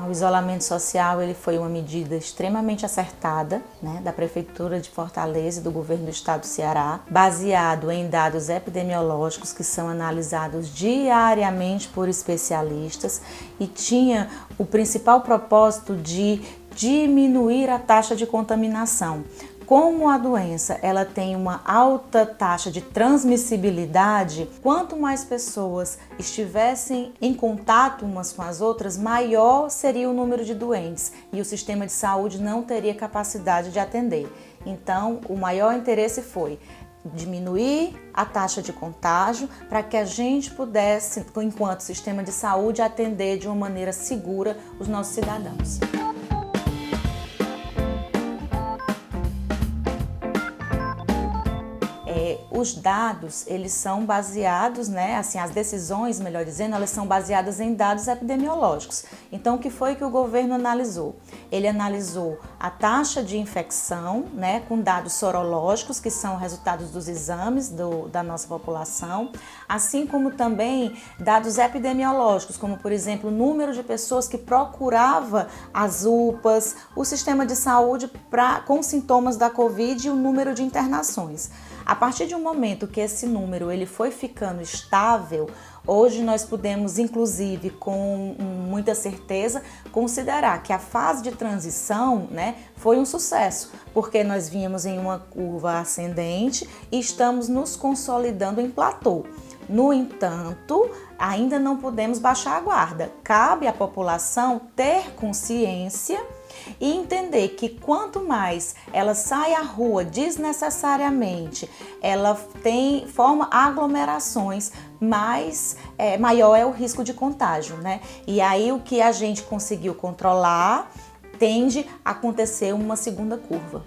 O isolamento social ele foi uma medida extremamente acertada, né, da Prefeitura de Fortaleza e do Governo do Estado do Ceará, baseado em dados epidemiológicos que são analisados diariamente por especialistas e tinha o principal propósito de diminuir a taxa de contaminação. Como a doença ela tem uma alta taxa de transmissibilidade, quanto mais pessoas estivessem em contato umas com as outras, maior seria o número de doentes e o sistema de saúde não teria capacidade de atender. Então, o maior interesse foi diminuir a taxa de contágio para que a gente pudesse, enquanto sistema de saúde, atender de uma maneira segura os nossos cidadãos. Os dados, eles são baseados, né, assim, as decisões, melhor dizendo, elas são baseadas em dados epidemiológicos. Então, o que foi que o governo analisou? Ele analisou a taxa de infecção, né, com dados sorológicos, que são resultados dos exames da nossa população, assim como também dados epidemiológicos, como, por exemplo, o número de pessoas que procurava as UPAs, o sistema de saúde com sintomas da Covid e o número de internações. A partir de um momento que esse número ele foi ficando estável, hoje nós podemos, inclusive, com muita certeza, considerar que a fase de transição, né, foi um sucesso, porque nós vínhamos em uma curva ascendente e estamos nos consolidando em platô. No entanto, ainda não podemos baixar a guarda. Cabe à população ter consciência e entender que quanto mais ela sai à rua desnecessariamente, ela forma aglomerações, maior é o risco de contágio, né? E aí o que a gente conseguiu controlar tende a acontecer uma segunda curva.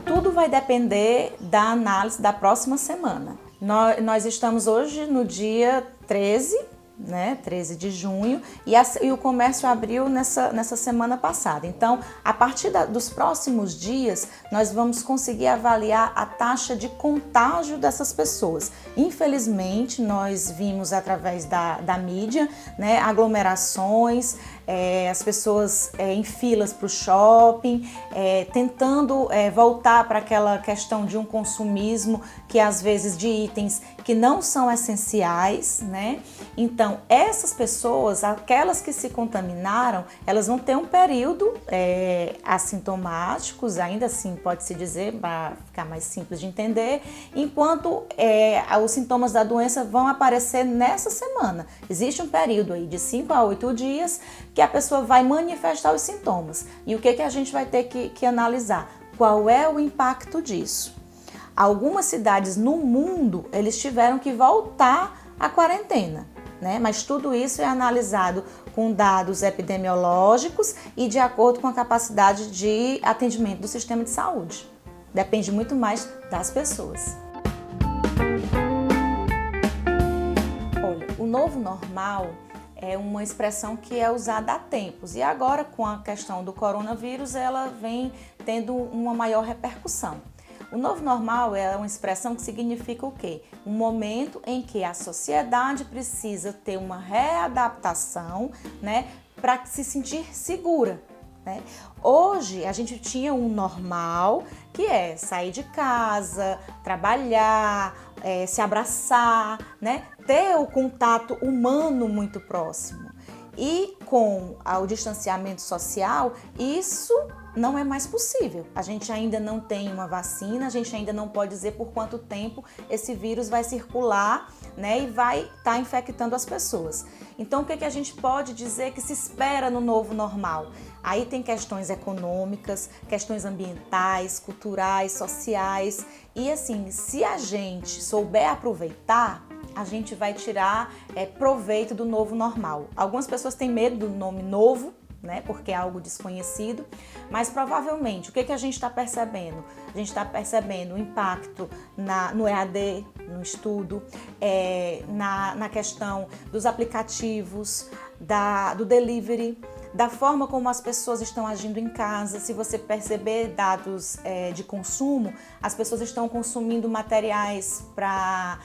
Tudo vai depender da análise da próxima semana. Nós estamos hoje no dia 13, né, 13 de junho, e o comércio abriu nessa semana passada. Então, a partir dos próximos dias, nós vamos conseguir avaliar a taxa de contágio dessas pessoas. Infelizmente, nós vimos através da mídia, né, aglomerações, as pessoas em filas para o shopping, tentando voltar para aquela questão de um consumismo que às vezes de itens que não são essenciais, né? Então, essas pessoas, aquelas que se contaminaram, elas vão ter um período assintomáticos, ainda assim pode-se dizer, para ficar mais simples de entender, enquanto os sintomas da doença vão aparecer nessa semana. Existe um período aí de 5 a 8 dias que a pessoa vai manifestar os sintomas. E o que a gente vai ter que analisar? Qual é o impacto disso? Algumas cidades no mundo, eles tiveram que voltar à quarentena, né? Mas tudo isso é analisado com dados epidemiológicos e de acordo com a capacidade de atendimento do sistema de saúde. Depende muito mais das pessoas. Olha, o novo normal é uma expressão que é usada há tempos e agora com a questão do coronavírus ela vem tendo uma maior repercussão. O novo normal é uma expressão que significa o quê? Um momento em que a sociedade precisa ter uma readaptação, né, para se sentir segura, né? Hoje a gente tinha um normal que é sair de casa, trabalhar, se abraçar, né? Ter o contato humano muito próximo. E com o distanciamento social, isso não é mais possível. A gente ainda não tem uma vacina, a gente ainda não pode dizer por quanto tempo esse vírus vai circular, né, e vai estar infectando as pessoas. Então, o que a gente pode dizer que se espera no novo normal? Aí tem questões econômicas, questões ambientais, culturais, sociais. E assim, se a gente souber aproveitar, a gente vai tirar proveito do novo normal. Algumas pessoas têm medo do nome novo, né, porque é algo desconhecido, mas provavelmente o que a gente está percebendo? A gente está percebendo o impacto no EAD, no estudo, na questão dos aplicativos, do delivery, da forma como as pessoas estão agindo em casa. Se você perceber dados de consumo, as pessoas estão consumindo materiais para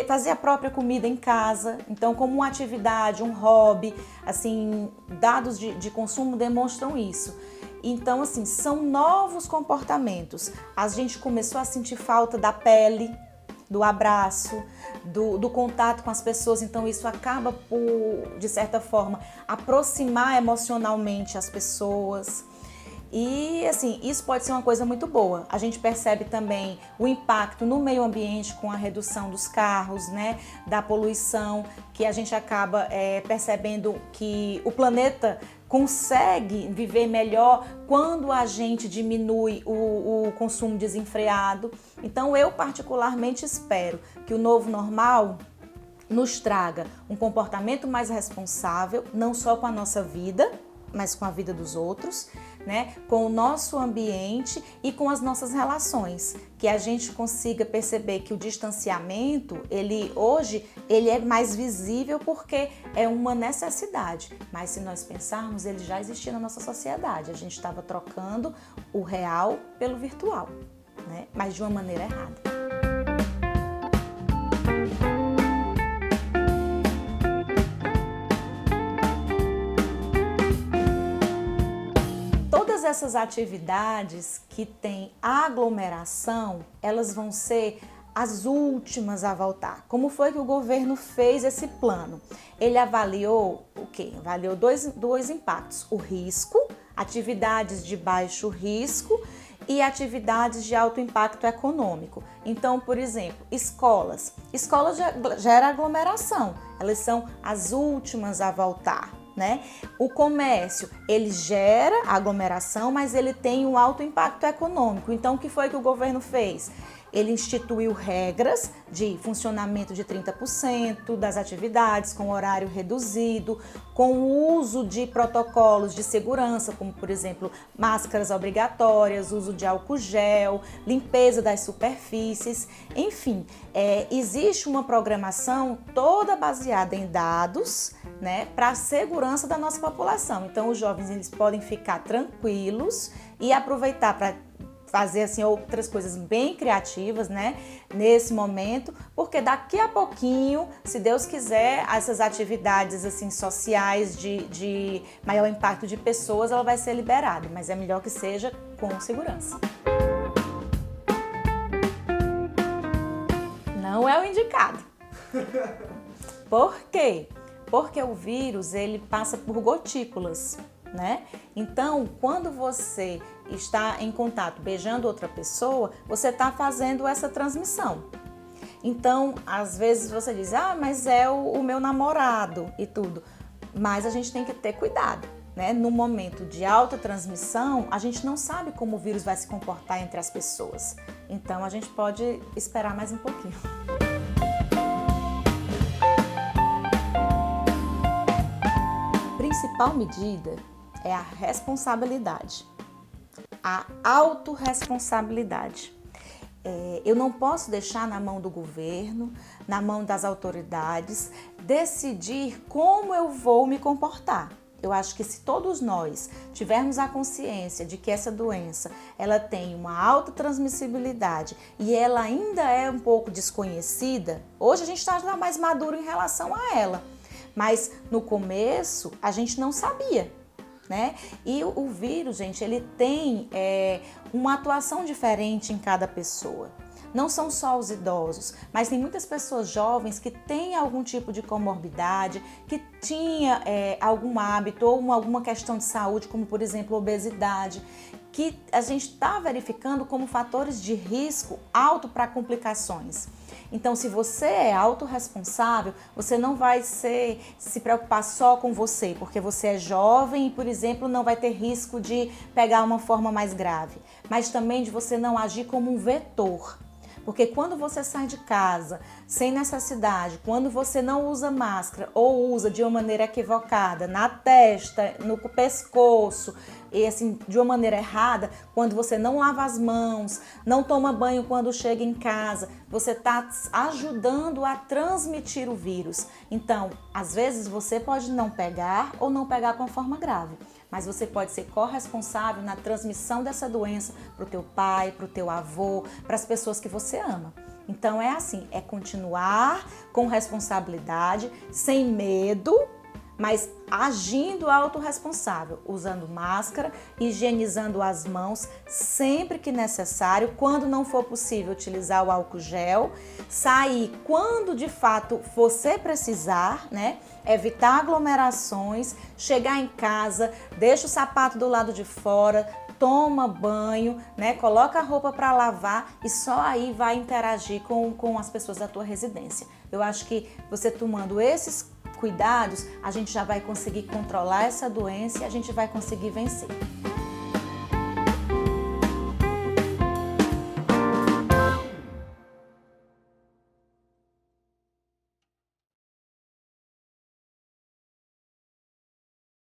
fazer a própria comida em casa. Então, como uma atividade, um hobby, assim, dados de consumo demonstram isso. Então, assim, são novos comportamentos. A gente começou a sentir falta da pele, do abraço, do contato com as pessoas. Então, isso acaba por, de certa forma, aproximar emocionalmente as pessoas. E, assim, isso pode ser uma coisa muito boa. A gente percebe também o impacto no meio ambiente com a redução dos carros, né, da poluição, que a gente acaba percebendo que o planeta consegue viver melhor quando a gente diminui o consumo desenfreado. Então, eu particularmente espero que o novo normal nos traga um comportamento mais responsável, não só com a nossa vida, mas com a vida dos outros, né? Com o nosso ambiente e com as nossas relações, que a gente consiga perceber que o distanciamento, hoje é mais visível porque é uma necessidade, mas se nós pensarmos, ele já existia na nossa sociedade, a gente estava trocando o real pelo virtual, né? Mas de uma maneira errada. Todas essas atividades que têm aglomeração, elas vão ser as últimas a voltar. Como foi que o governo fez esse plano? Ele avaliou o quê? Avaliou dois impactos: o risco, atividades de baixo risco e atividades de alto impacto econômico. Então, por exemplo, escolas já gera aglomeração, elas são as últimas a voltar, né? O comércio, ele gera aglomeração, mas ele tem um alto impacto econômico. Então, o que foi que o governo fez? Ele instituiu regras de funcionamento de 30% das atividades, com horário reduzido, com o uso de protocolos de segurança, como, por exemplo, máscaras obrigatórias, uso de álcool gel, limpeza das superfícies, enfim, existe uma programação toda baseada em dados, né, para a segurança da nossa população. Então, os jovens, eles podem ficar tranquilos e aproveitar para fazer assim outras coisas bem criativas, né, nesse momento, porque daqui a pouquinho, se Deus quiser, essas atividades assim sociais de maior impacto de pessoas, ela vai ser liberada, mas é melhor que seja com segurança. Não é o indicado. Por quê? Porque o vírus, ele passa por gotículas, né? Então, quando você está em contato beijando outra pessoa, você está fazendo essa transmissão. Então, às vezes você diz, mas é o meu namorado e tudo. Mas a gente tem que ter cuidado, né? No momento de alta transmissão, a gente não sabe como o vírus vai se comportar entre as pessoas. Então, a gente pode esperar mais um pouquinho. A principal medida é a responsabilidade, a autorresponsabilidade. Eu não posso deixar na mão do governo, na mão das autoridades, decidir como eu vou me comportar. Eu acho que se todos nós tivermos a consciência de que essa doença ela tem uma alta transmissibilidade e ela ainda é um pouco desconhecida, hoje a gente está mais maduro em relação a ela, mas no começo a gente não sabia, né? E o vírus, gente, ele tem uma atuação diferente em cada pessoa. Não são só os idosos, mas tem muitas pessoas jovens que têm algum tipo de comorbidade, que tinha algum hábito ou alguma questão de saúde, como por exemplo obesidade, que a gente está verificando como fatores de risco alto para complicações. Então, se você é autorresponsável, você não vai se preocupar só com você, porque você é jovem e, por exemplo, não vai ter risco de pegar uma forma mais grave, mas também de você não agir como um vetor. Porque quando você sai de casa sem necessidade, quando você não usa máscara ou usa de uma maneira equivocada, na testa, no pescoço, e assim, de uma maneira errada, quando você não lava as mãos, não toma banho quando chega em casa, você está ajudando a transmitir o vírus. Então, às vezes você pode não pegar ou não pegar com forma grave, mas você pode ser corresponsável na transmissão dessa doença para o teu pai, para o teu avô, para as pessoas que você ama. Então é assim, é continuar com responsabilidade, sem medo, mas agindo autorresponsável, usando máscara, higienizando as mãos sempre que necessário, quando não for possível utilizar o álcool gel, sair quando de fato você precisar, né? Evitar aglomerações, chegar em casa, deixa o sapato do lado de fora, toma banho, né? Coloca a roupa para lavar e só aí vai interagir com as pessoas da tua residência. Eu acho que você tomando esses cuidados, a gente já vai conseguir controlar essa doença e a gente vai conseguir vencer.